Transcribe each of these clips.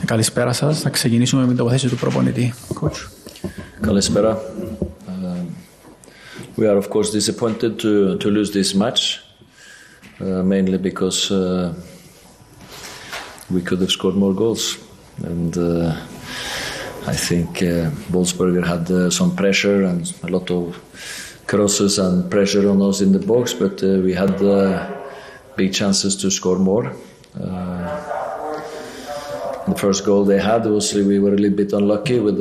Καλησπέρα σας. Θα ξεκινήσουμε με την τοποθέτηση του προπονητή. Coach. Καλησπέρα. We are of course disappointed to lose this match, mainly because we could have scored more goals, and I think Vόλfsbεργκερ had some pressure and a lot of crosses and pressure on us in the box, but we had big chances to score more. The first goal they had was we were a little bit unlucky with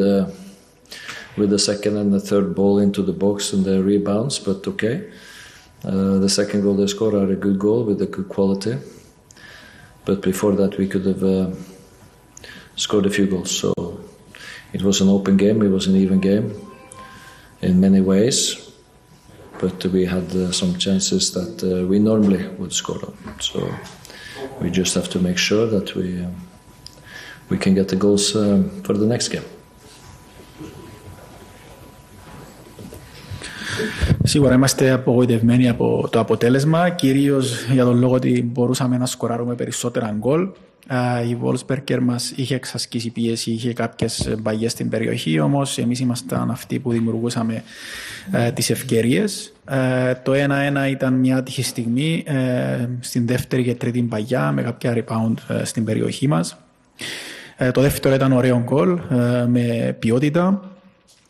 the second and the third ball into the box and the rebounds, but okay. The second goal they scored are a good goal with a good quality, but before that we could have scored a few goals. So it was an open game, it was an even game in many ways, but we had some chances that we normally would score on. So we just have to make sure that we can get the goals for the next game. Σίγουρα είμαστε απογοητευμένοι από το αποτέλεσμα, κυρίως για τον λόγο ότι μπορούσαμε να σκοράρουμε περισσότερα γκολ. Η Βόλφσμπεργκερ μας είχε εξασκήσει πίεση, είχε κάποιες μπαγιές στην περιοχή, όμως εμείς ήμασταν αυτοί που δημιουργούσαμε τις ευκαιρίες. Το 1-1 ήταν μια άτυχη στιγμή στην δεύτερη και τρίτη μπαγιά με κάποια rebound στην περιοχή μας. Το δεύτερο ήταν ωραίο γκολ με ποιότητα.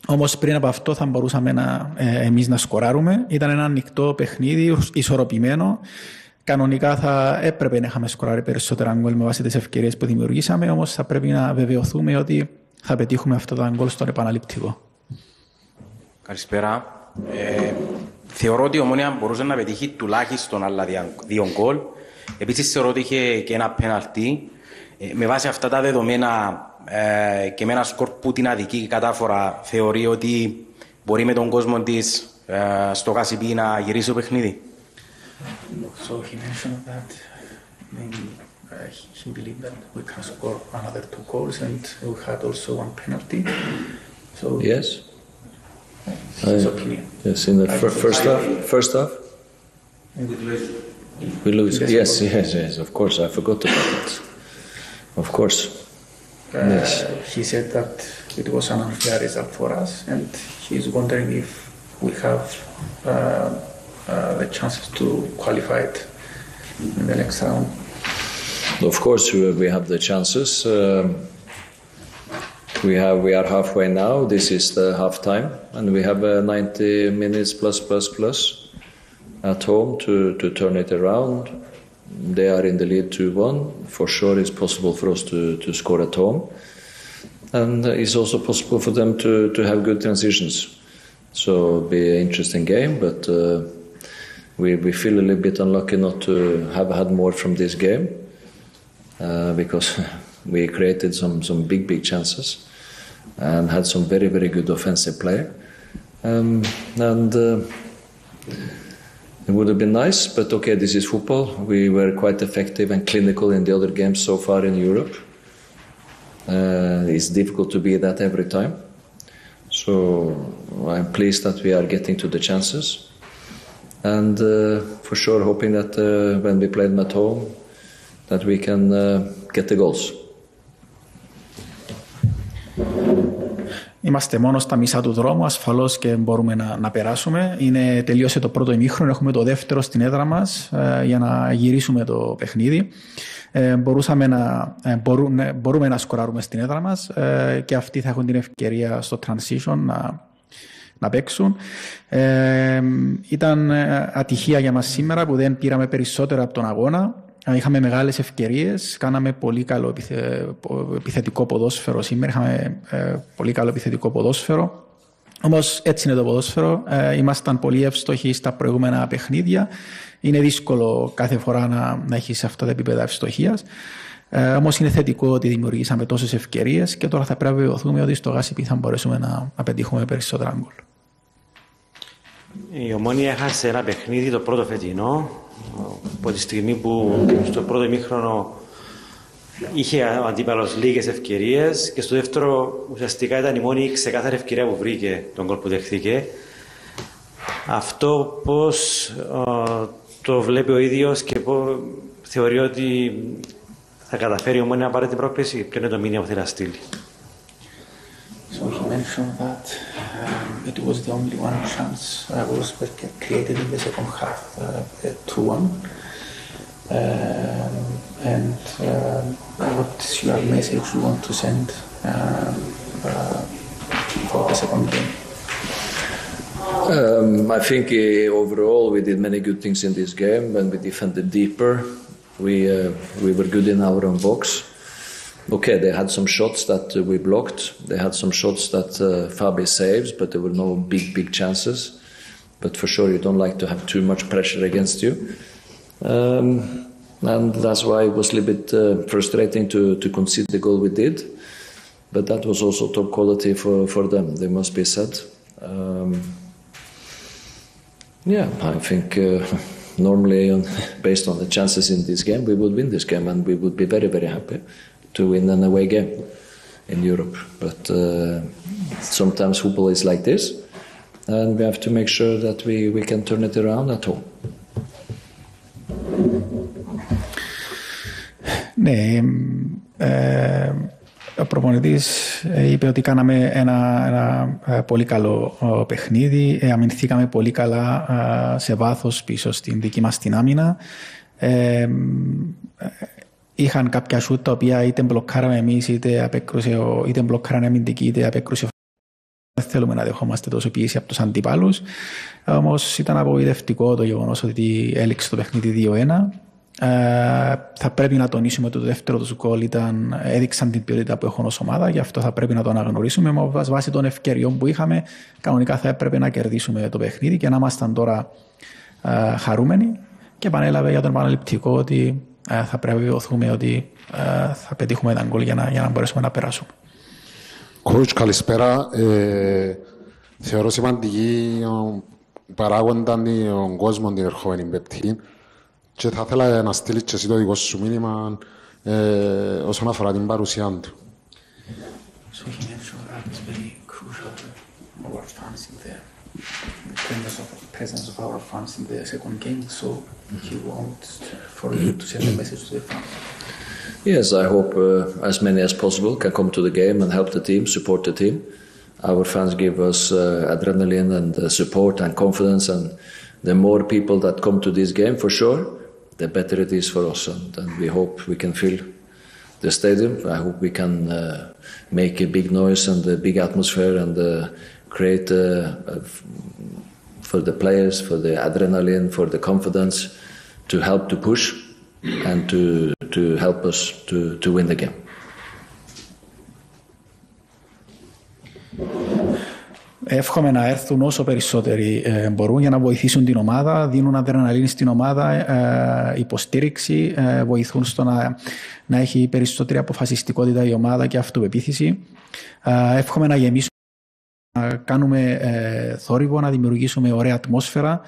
Όμως πριν από αυτό θα μπορούσαμε εμείς να σκοράρουμε. Ήταν ένα ανοιχτό παιχνίδι, ισορροπημένο. Κανονικά θα έπρεπε να είχαμε σκοράρει περισσότερα γκολ με βάση τις ευκαιρίες που δημιουργήσαμε, όμως θα πρέπει να βεβαιωθούμε ότι θα πετύχουμε αυτά τα γκολ στον επαναληπτικό. Καλησπέρα. Θεωρώ ότι η Ομόνοια μπορούσε να πετύχει τουλάχιστον άλλα δύο γκολ. Επίσης θεωρώ ότι είχε και ένα πέναλτι. Με βάση αυτά τα δεδομένα και με ένα σκορ που την αδικεί κατάφορα, θεωρεί ότι μπορεί με τον κόσμο της στο Κασιπί να γυρίσει το παιχνίδι. So he mentioned that maybe he believed that we can score another 2 goals and we had also one penalty. So Yes. His opinion. Yes, in the first half. We lose. Yes, of course. I forgot about that. Of course. Yes. He said that it was an unfair result for us, and he's wondering if we have the chances to qualify it in the next round. Of course, we have the chances. We are halfway now. This is the half time, and we have 90 minutes plus at home to turn it around. They are in the lead 2-1. For sure, it's possible for us to score at home, and it's also possible for them to have good transitions. So it'll be an interesting game, but we feel a little bit unlucky not to have had more from this game because we created some big chances and had some very good offensive play, and it would have been nice, but okay, this is football. We were quite effective and clinical in the other games so far in Europe. It's difficult to be that every time. So I'm pleased that we are getting to the chances. And for sure hoping that when we play them at home, that we can get the goals. Είμαστε μόνο στα μισά του δρόμου, ασφαλώς και μπορούμε να περάσουμε. Τελείωσε το πρώτο ημίχρονο, έχουμε το δεύτερο στην έδρα μας για να γυρίσουμε το παιχνίδι. Μπορούμε να σκοράρουμε στην έδρα μας και αυτοί θα έχουν την ευκαιρία στο transition να παίξουν. Ήταν ατυχία για μας σήμερα που δεν πήραμε περισσότερα από τον αγώνα. Είχαμε μεγάλες ευκαιρίες, κάναμε πολύ καλό επιθετικό ποδόσφαιρο σήμερα, είχαμε πολύ καλό επιθετικό ποδόσφαιρο. Όμως έτσι είναι το ποδόσφαιρο, ήμασταν πολύ εύστοχοι στα προηγούμενα παιχνίδια. Είναι δύσκολο κάθε φορά να έχεις αυτά τα επίπεδα ευστοχίας. Όμως είναι θετικό ότι δημιουργήσαμε τόσες ευκαιρίες και τώρα θα πρέπει να βεβαιωθούμε ότι στο Κασιπί θα μπορέσουμε να πετύχουμε περισσότερα γκολ. Η Ομόνοια έχασε ένα παιχνίδι το πρώτο φετινό, από τη στιγμή που στο πρώτο ημίχρονο είχε ο αντίπαλος λίγες ευκαιρίες και στο δεύτερο ουσιαστικά ήταν η μόνη ξεκάθαρη ευκαιρία που βρήκε τον γκολ που δεχτήκε. Αυτό πώς το βλέπει ο ίδιος και πώς θεωρεί ότι θα καταφέρει όμως να πάρει την πρόκληση? Ποιο είναι το μήνυμα που θέλει να στείλει? So he mentioned that it was the only one chance Vólfsbεργκερ created in the second half, 2-1. And what is your message you want to send for the second game? I think overall we did many good things in this game. When we defended deeper, we were good in our own box. Okay, they had some shots that we blocked. They had some shots that Fabi saves, but there were no big chances. But for sure, you don't like to have too much pressure against you. And that's why it was a little bit frustrating to concede the goal we did. But that was also top quality for them, they must be said. Yeah, I think normally, based on the chances in this game, we would win this game and we would be very happy to win an away game in Europe. But sometimes football is like this, and we have to make sure that we can turn it around at home. Ναι, ο προπονητής είπε ότι κάναμε ένα πολύ καλό παιχνίδι, αμυνθήκαμε πολύ καλά σε βάθος πίσω στην δική μας την άμυνα. Είχαν κάποια σούτ τα οποία είτε μπλοκάραμε εμείς, είτε μπλοκάρανε αμυντική, είτε απέκρουσε. Δεν θέλουμε να δεχόμαστε τόσο πίεση από τους αντιπάλους. Όμως ήταν απογοητευτικό το γεγονός ότι έληξε το παιχνίδι 2-1. Θα πρέπει να τονίσουμε ότι το δεύτερο τους γκολ έδειξαν την ποιότητα που έχουν ως ομάδα, γι' αυτό θα πρέπει να το αναγνωρίσουμε. Με βάση των ευκαιριών που είχαμε, κανονικά θα έπρεπε να κερδίσουμε το παιχνίδι και να ήμασταν τώρα χαρούμενοι. Και επανέλαβε για τον επαναληπτικό ότι θα πρέπει να βεβαιωθούμε ότι θα πετύχουμε τα γκολ για να μπορέσουμε να περάσουμε. Coach, καλησπέρα. Θεωρώ σημαντική παράγοντα τον κόσμο την ερχόμενη Πέμπτη και θα ήθελα να στείλεις και εσύ το δικό σου μήνυμα όσον αφορά την παρουσία του. So he mentioned that it's very crucial for our fans in there. The presence of our fans in the second game, so he wants for you to send a message to the fans. Yes, I hope as many as possible can come to the game and help the team, support the team. Our fans give us adrenaline and support and confidence, and the more people that come to this game, for sure, the better it is for us. And we hope we can fill the stadium. I hope we can make a big noise and a big atmosphere and create for the players, for the adrenaline, for the confidence, to help to push and to help us to win the game. Εύχομαι να έρθουν όσο περισσότεροι μπορούν για να βοηθήσουν την ομάδα, δίνουν αδρεναλίνη στην ομάδα, υποστήριξη, βοηθούν στο να έχει περισσότερη αποφασιστικότητα η ομάδα και αυτοπεποίθηση. Εύχομαι να γεμίσουμε, να κάνουμε θόρυβο, να δημιουργήσουμε ωραία ατμόσφαιρα,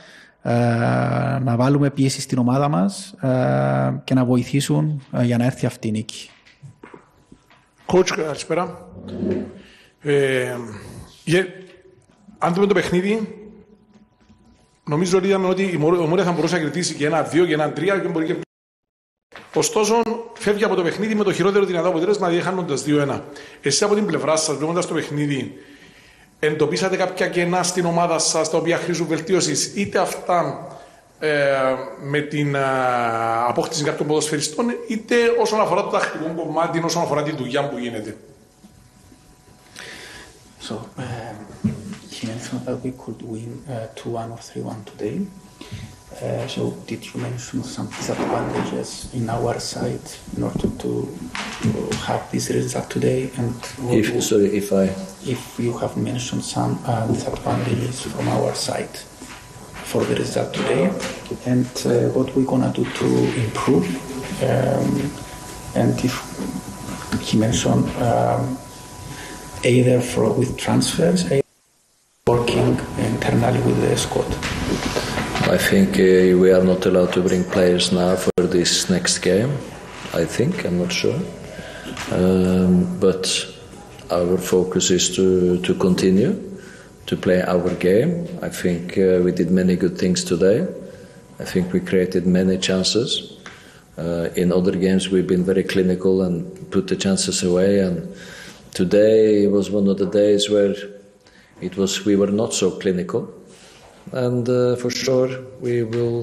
να βάλουμε πίεση στην ομάδα μας και να βοηθήσουν για να έρθει αυτή η νίκη. Coach, καλησπέρα. Αν δούμε το παιχνίδι, νομίζω ότι είδαμε ότι η Ομόνια θα μπορούσε να κερδίσει και 1-2 και 1-3 και μπορεί και... Ωστόσο, φεύγει από το παιχνίδι με το χειρότερο δυνατό αποτέλεσμα, διέχανοντας 2-1. Εσείς από την πλευρά σας, βλέποντας το παιχνίδι, εντοπίσατε κάποια κενά στην ομάδα σας τα οποία χρήζουν βελτίωσης, είτε αυτά με την απόκτηση κάποιων ποδοσφαιριστών, είτε όσον αφορά το τακτικό κομμάτι, όσον αφορά τη δουλειά που γίνεται. So, he mentioned that we could win 2-1 or 3-1 today. So, did you mention some disadvantages in our side in order to have this result today? And if you have mentioned some disadvantages from our side for the result today, and what we're gonna do to improve? And if he mentioned either with transfers, either working internally with the squad. I think we are not allowed to bring players now for this next game. I'm not sure. But our focus is to continue to play our game. I think we did many good things today. I think we created many chances. In other games, we've been very clinical and put the chances away. And today was one of the days where we were not so clinical. And for sure, we will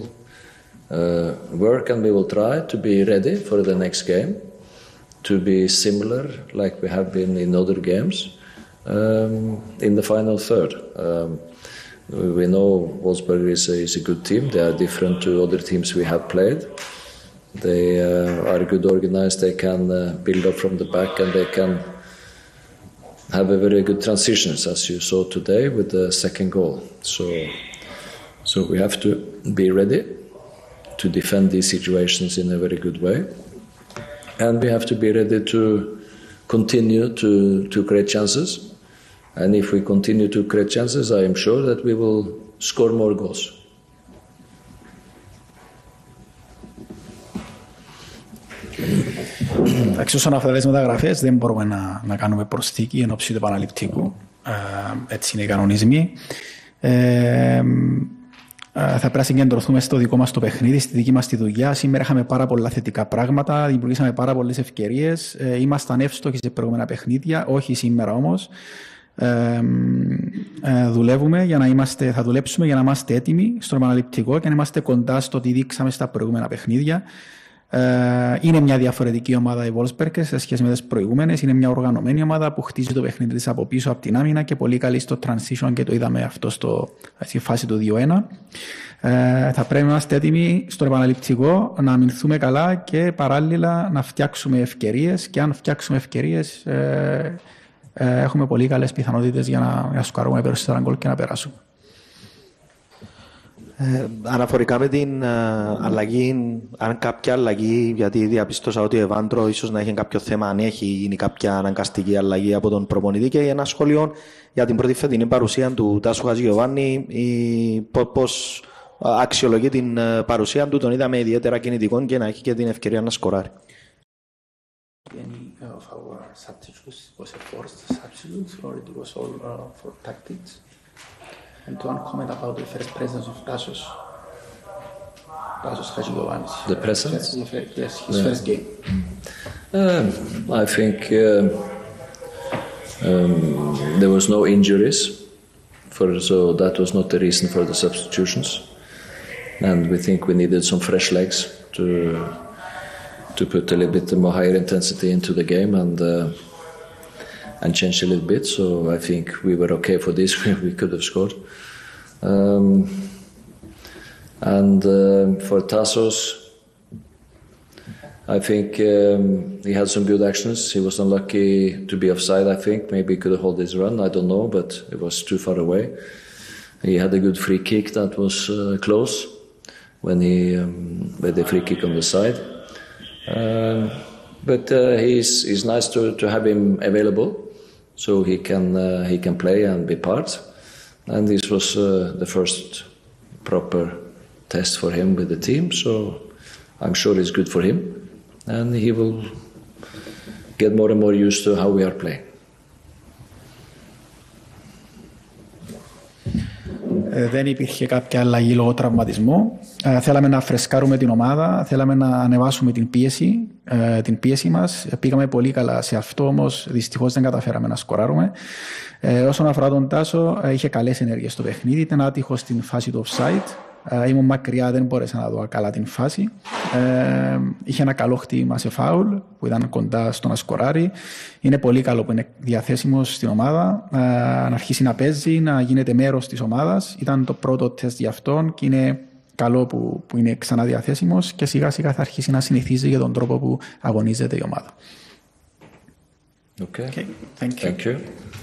work and we will try to be ready for the next game, to be similar like we have been in other games in the final third. We know Vólfsbεργκερ is a good team. They are different to other teams we have played. They are good organized. They can build up from the back and they can have a very good transitions, as you saw today with the second goal. So we have to be ready to defend these situations in a very good way. And we have to be ready to continue to create chances. And if we continue to create chances, I am sure that we will score more goals. Όσον αφορά τις μεταγραφές, δεν μπορούμε να κάνουμε προσθήκη εν ώψη του επαναληπτικού. Έτσι είναι οι κανονισμοί. Θα πρέπει να συγκεντρωθούμε στο δικό μας το παιχνίδι, στη δική μας τη δουλειά. Σήμερα είχαμε πάρα πολλά θετικά πράγματα, δημιουργήσαμε πάρα πολλές ευκαιρίες. Ήμασταν εύστοχοι σε προηγούμενα παιχνίδια, όχι σήμερα όμως. Δουλεύουμε για να θα δουλέψουμε για να είμαστε έτοιμοι στο επαναληπτικό και να είμαστε κοντά στο τι δείξαμε στα προηγούμενα παιχνίδια. Είναι μια διαφορετική ομάδα η Βόλφσμπεργκερ σε σχέση με τις προηγούμενες. Είναι μια οργανωμένη ομάδα που χτίζει το παιχνίδι της από πίσω από την άμυνα και πολύ καλή στο transition και το είδαμε αυτό στη φάση του 2-1. Θα πρέπει να είμαστε έτοιμοι στο επαναληπτικό να αμυνθούμε καλά και παράλληλα να φτιάξουμε ευκαιρίες και αν φτιάξουμε ευκαιρίες έχουμε πολύ καλές πιθανότητες για να σκοράρουμε περισσότερα γκολ και να περάσουμε. Αναφορικά με την αλλαγή, αν κάποια αλλαγή, γιατί διαπίστωσα ότι ο Εβάντρο ίσως να έχει κάποιο θέμα, αν έχει γίνει κάποια αναγκαστική αλλαγή από τον προπονητή, και ένα σχόλιο για την πρώτη φετινή παρουσία του Τάσου Χατζηγιοβάνη, πώς αξιολογεί την παρουσία του, τον είδαμε ιδιαίτερα κινητικό και να έχει και την ευκαιρία να σκοράρει. Any of our substitutes was a forced substitute or it was all for tactics? And one comment about the first presence of Tasos Hagiovanis. The presence? Yes, his first game. I think there was no injuries, so that was not the reason for the substitutions. And we think we needed some fresh legs to put a little bit more higher intensity into the game and change a little bit. So I think we were okay for this. We could have scored. For Tasos, I think he had some good actions. He was unlucky to be offside, I think. Maybe he could have held his run, I don't know, but it was too far away. He had a good free kick that was close when he made the free kick on the side. But he's nice to have him available, so he can play and be part. And this was the first proper test for him with the team, so I'm sure it's good for him, and he will get more and more used to how we are playing. Δεν υπήρχε κάποια αλλαγή λόγω τραυματισμού. Θέλαμε να φρεσκάρουμε την ομάδα, θέλαμε να ανεβάσουμε την πίεση μας. Πήγαμε πολύ καλά σε αυτό, όμως δυστυχώς δεν καταφέραμε να σκοράρουμε. Όσον αφορά τον Τάσο, είχε καλές ενέργειες στο παιχνίδι, ήταν άτυχος στην φάση του offside. Ήμουν μακριά, δεν μπόρεσα να δω καλά την φάση. Είχε ένα καλό χτύπημα σε φάουλ που ήταν κοντά στο να σκοράρει. Είναι πολύ καλό που είναι διαθέσιμος στην ομάδα, να αρχίσει να παίζει, να γίνεται μέρος της ομάδας. Ήταν το πρώτο τεστ για αυτόν και είναι καλό που είναι ξανά διαθέσιμος και σιγά σιγά θα αρχίσει να συνηθίζει για τον τρόπο που αγωνίζεται η ομάδα. Okay. Thank you.